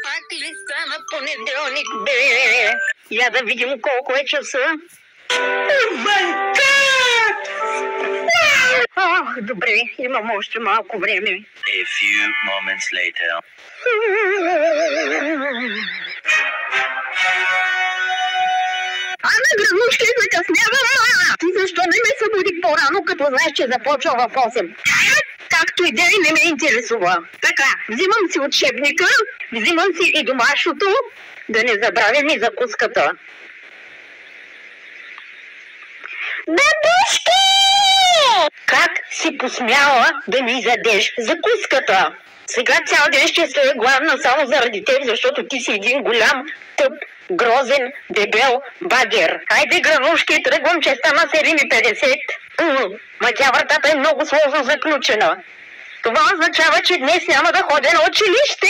Пак ли стана понеделник, бе? Я да видим колко е часа. Добре, имам още малко време. A few moments later. Ана, гранушки, закъснявам! Ти защо не ме събуди по-рано, като знаеш, че започва в 8? Както и да и не ме интересува. Така, взимам си учебника, взимам си и домашното, да не забравям и закуската. Бабушки! Как си посмяла да ми задеш закуската? Сега цял ден ще стоя гладна само заради теб, защото ти си един голям, тъп, грозен, дебел багер. Хайде, гранушки, тръгвам, че стана 7:50. Ма тя вратата е много сложно заключена. Това означава, че днес няма да ходя на училище.